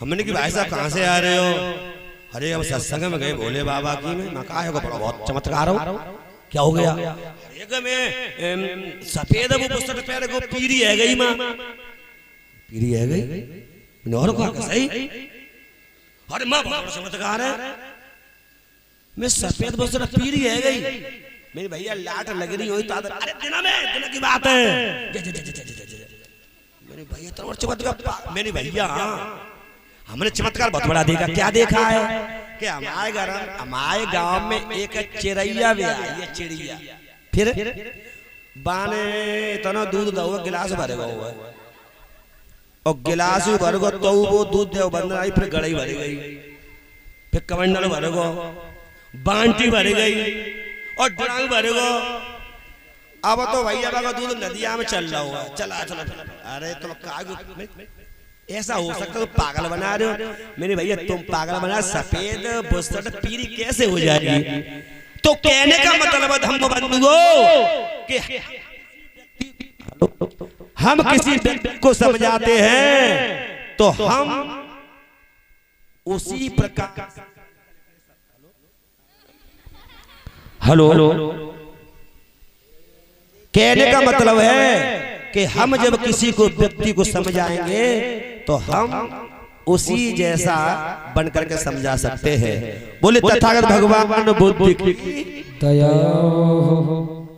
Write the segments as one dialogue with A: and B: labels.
A: हमने कि भाई साहब कहाँ से आ रहे हो? अरे हम सत्संग में गए भोले बाबा की में। मैं कहा है बहुत चमत्कार हो, क्या हो गया? एक में सफेद वो पुस्तक पैर को पीरी है गई माँ, पीरी है गई मैंने और कहा सही। अरे माँ बहुत चमत्कार है, मैं सफेद पुस्तक पीरी है गई मेरी भैया लाट लग रही हुई तो अरे दिन की बात है मेरी भैया तो चमत्कार। मेरी भैया हमने चमत्कार बहुत बड़ा देखा। क्या देखा है कि हमारे गांव में एक चिड़ैया भी आई है, चिड़िया फिर बाने इतना दूध दो गिलास भरेगा हुआ और गिलास भरेगा तो वो दूध दे बंद आई, फिर गड़ई भरी गई, फिर कमंडल भरेगा, बांटी भरी गई और ड्रांग भरेगा। अब तो भैया का दूध नदिया में चल रहा हुआ, चला चला। अरे तुम ऐसा हो सकता है? पागल बना रहे हो मेरे भैया, तुम पागल बना। सफेद बुस्सट पीरी कैसे हो जाएगी? तो कहने का मतलब हम बंधुओं कि हम किसी व्यक्ति को समझाते हैं तो हम उसी प्रकार। हेलो, कहने का मतलब है कि हम जब किसी को व्यक्ति को समझाएंगे तो हम उसी जैसा बनकर के समझा सकते हैं। बोले तथागत भगवान बुद्ध की दया,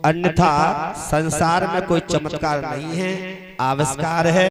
A: अन्यथा संसार में कोई चमत्कार नहीं है, आविष्कार है।